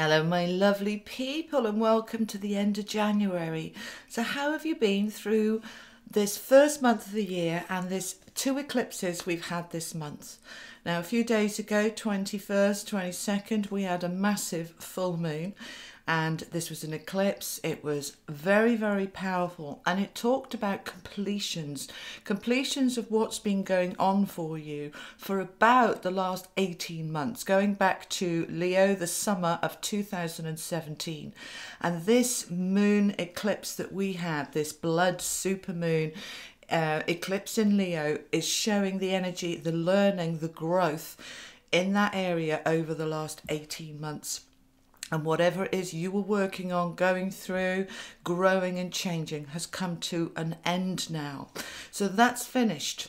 Hello my lovely people and welcome to the end of January. So how have you been through this first month of the year and this 2 eclipses we've had this month? Now a few days ago, 21st, 22nd, we had a massive full moon and this was an eclipse. It was very, very powerful and it talked about completions of what's been going on for you for about the last 18 months, going back to Leo, the summer of 2017. And this moon eclipse that we had, this blood supermoon eclipse in Leo, is showing the energy, the learning, the growth in that area over the last 18 months. And whatever it is you were working on, going through, growing and changing has come to an end now. So that's finished.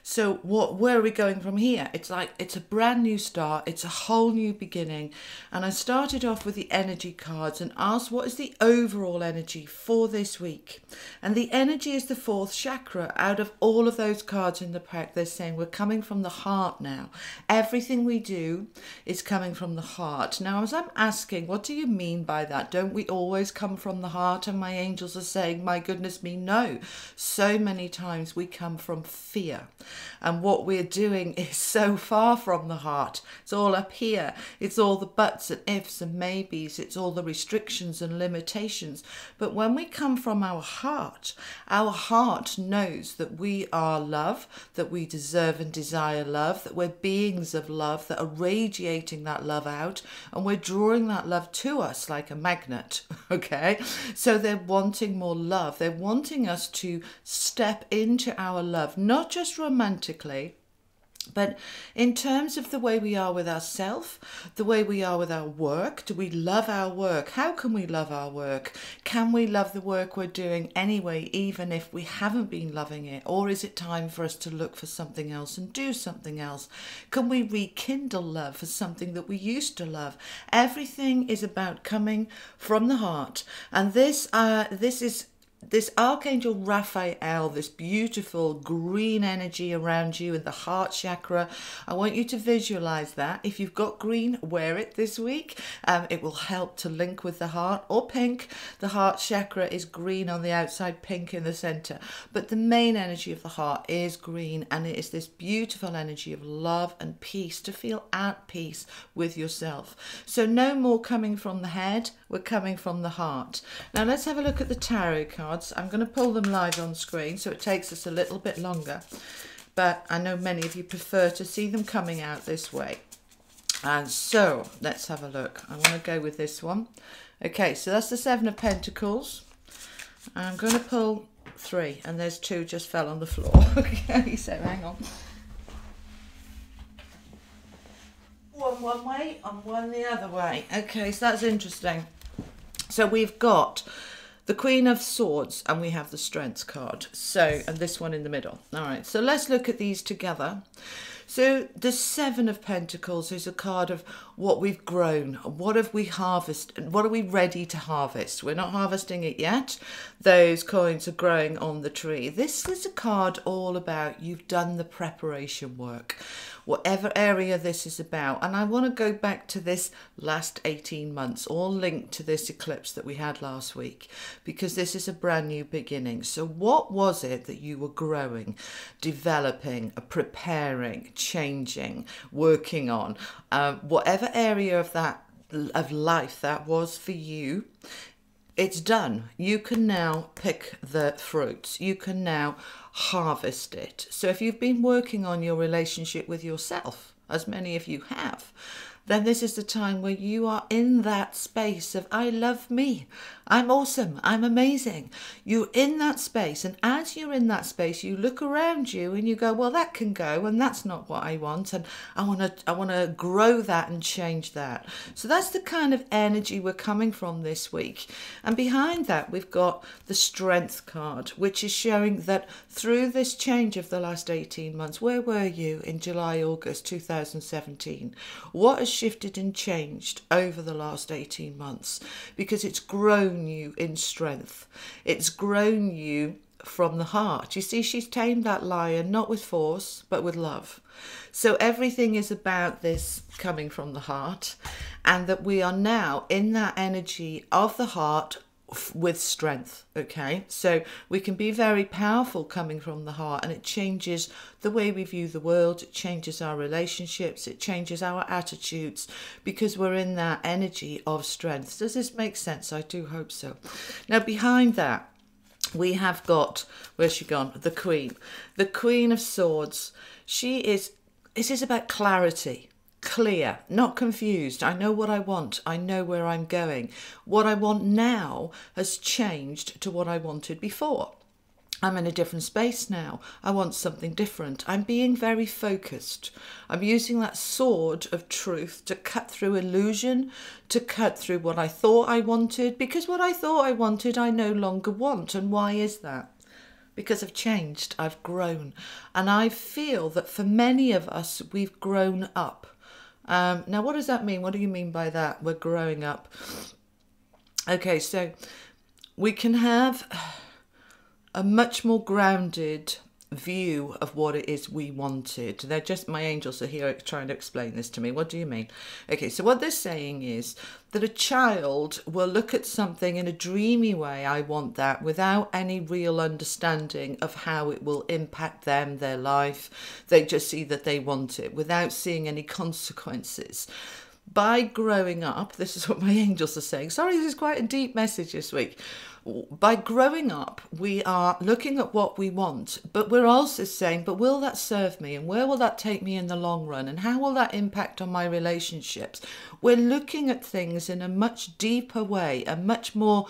So where are we going from here? It's like it's a brand new start. It's a whole new beginning. And I started off with the energy cards and asked what is the overall energy for this week. And the energy is the 4th chakra. Out of all of those cards in the pack, they're saying we're coming from the heart now. Everything we do is coming from the heart. Now, as I'm asking, what do you mean by that? Don't we always come from the heart? And my angels are saying, my goodness me, no. So many times we come from fear. And what we're doing is so far from the heart. It's all up here. It's all the buts and ifs and maybes. It's all the restrictions and limitations. But when we come from our heart knows that we are love, that we deserve and desire love, that we're beings of love, that are radiating that love out, and we're drawing that love to us like a magnet, okay? So they're wanting more love. They're wanting us to step into our love, not just romantically, but in terms of the way we are with ourselves, the way we are with our work. Do we love our work? How can we love our work? Can we love the work we're doing anyway, even if we haven't been loving it? Or is it time for us to look for something else and do something else? Can we rekindle love for something that we used to love? Everything is about coming from the heart. And this Archangel Raphael, this beautiful green energy around you in the heart chakra. I want you to visualize that. If you've got green, wear it this week. It will help to link with the heart, or pink. The heart chakra is green on the outside, pink in the center. But the main energy of the heart is green, and it is this beautiful energy of love and peace, to feel at peace with yourself. So no more coming from the head, we're coming from the heart. Now let's have a look at the tarot cards. I'm going to pull them live on screen, so it takes us a little bit longer, but I know many of you prefer to see them coming out this way. And so let's have a look. I want to go with this one. Okay, so that's the 7 of Pentacles. I'm going to pull 3, and there's 2 just fell on the floor. Okay, so hang on. One way and one the other way. Okay, so that's interesting. So we've got the Queen of Swords and we have the Strength card. So, and this one in the middle. All right, so let's look at these together. So the 7 of Pentacles is a card of what we've grown. What have we harvested? What are we ready to harvest? We're not harvesting it yet. Those coins are growing on the tree. This is a card all about you've done the preparation work, whatever area this is about. And I want to go back to this last 18 months, all linked to this eclipse that we had last week, because this is a brand new beginning. So what was it that you were growing, developing, preparing, changing, working on? Whatever area of that of life that was for you, it's done. You can now pick the fruits. You can now harvest it. So if you've been working on your relationship with yourself, as many of you have, then this is the time where you are in that space of I love me, I'm awesome, I'm amazing. You're in that space, and as you're in that space, you look around you and you go, well, that can go, and that's not what I want, and I want to grow that and change that. So that's the kind of energy we're coming from this week. And behind that, we've got the Strength card, which is showing that through this change of the last 18 months, where were you in July, August 2017? What has shifted and changed over the last 18 months? Because it's grown you in strength. It's grown you from the heart. You see, she's tamed that lion, not with force, but with love. So everything is about this coming from the heart, and that we are now in that energy of the heart with strength. Okay, so we can be very powerful coming from the heart, and it changes the way we view the world, it changes our relationships, it changes our attitudes, because we're in that energy of strength. Does this make sense? I do hope so. Now behind that we have got, where's she gone? The Queen of Swords. This is about clarity. Clear, not confused. I know what I want. I know where I'm going. What I want now has changed to what I wanted before. I'm in a different space now. I want something different. I'm being very focused. I'm using that sword of truth to cut through illusion, to cut through what I thought I wanted, because what I thought I wanted, I no longer want. And why is that? Because I've changed, I've grown. And I feel that for many of us, we've grown up. Now, what does that mean? What do you mean by that? We're growing up. Okay, so we can have a much more grounded view of what it is we wanted. They're just, my angels are here trying to explain this to me. What do you mean? Okay, so what they're saying is that a child will look at something in a dreamy way, I want that, without any real understanding of how it will impact them, their life. They just see that they want it without seeing any consequences. By growing up, this is what my angels are saying. Sorry, this is quite a deep message this week. By growing up, we are looking at what we want, but we're also saying, but will that serve me? And where will that take me in the long run? And how will that impact on my relationships? We're looking at things in a much deeper way, a much more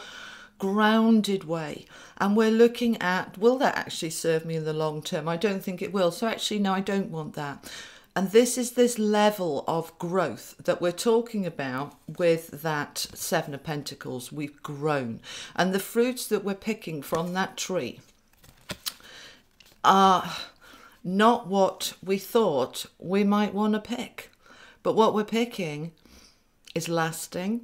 grounded way. And we're looking at, will that actually serve me in the long term? I don't think it will. So actually, no, I don't want that. And this is this level of growth that we're talking about with that Seven of Pentacles. We've grown. And the fruits that we're picking from that tree are not what we thought we might want to pick. But what we're picking is lasting,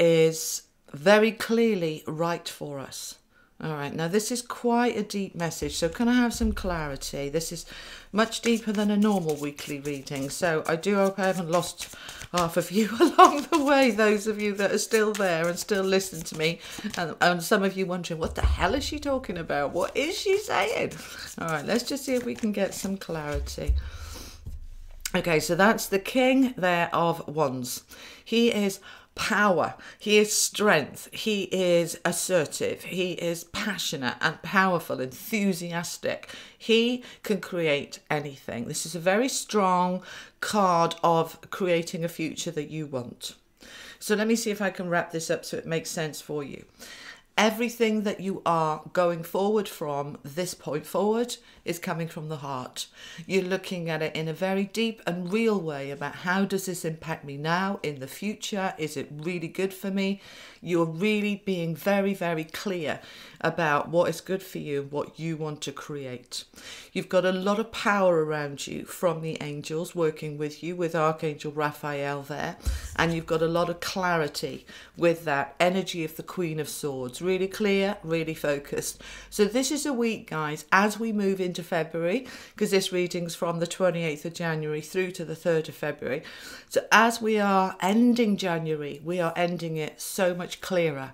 is very clearly right for us. All right, now this is quite a deep message, so can I have some clarity? This is much deeper than a normal weekly reading, so I do hope I haven't lost half of you along the way, those of you that are still there and still listen to me, and some of you wondering, what the hell is she talking about? What is she saying? All right, let's just see if we can get some clarity. Okay, so that's the King there of Wands. He is power, he is strength, he is assertive, he is passionate and powerful, enthusiastic. He can create anything. This is a very strong card of creating a future that you want. So let me see if I can wrap this up so it makes sense for you. Everything that you are going forward from this point forward is coming from the heart. You're looking at it in a very deep and real way about how does this impact me now, in the future? Is it really good for me? You're really being very, very clear about what is good for you, what you want to create. You've got a lot of power around you from the angels working with you, with Archangel Raphael there. And you've got a lot of clarity with that energy of the Queen of Swords. Really clear, really focused. So this is a week, guys, as we move into February, because this reading's from the 28th of January through to the 3rd of February. So as we are ending January, we are ending it so much clearer.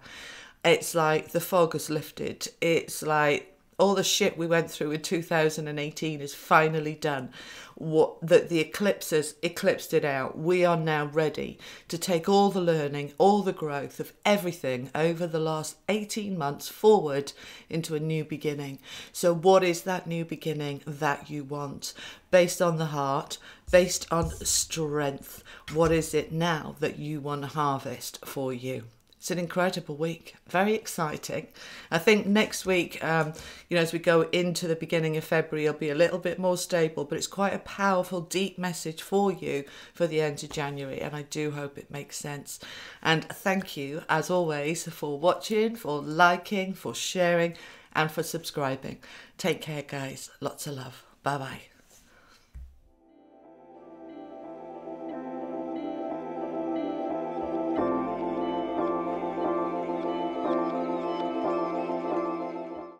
It's like the fog has lifted. It's like all the shit we went through in 2018 is finally done. The eclipses eclipsed it out. We are now ready to take all the learning, all the growth of everything over the last 18 months forward into a new beginning. So what is that new beginning that you want? Based on the heart, based on strength. What is it now that you want to harvest for you? It's an incredible week, very exciting. I think next week, as we go into the beginning of February, it'll be a little bit more stable, but it's quite a powerful, deep message for you for the end of January, and I do hope it makes sense. And thank you, as always, for watching, for liking, for sharing, and for subscribing. Take care, guys. Lots of love. Bye-bye.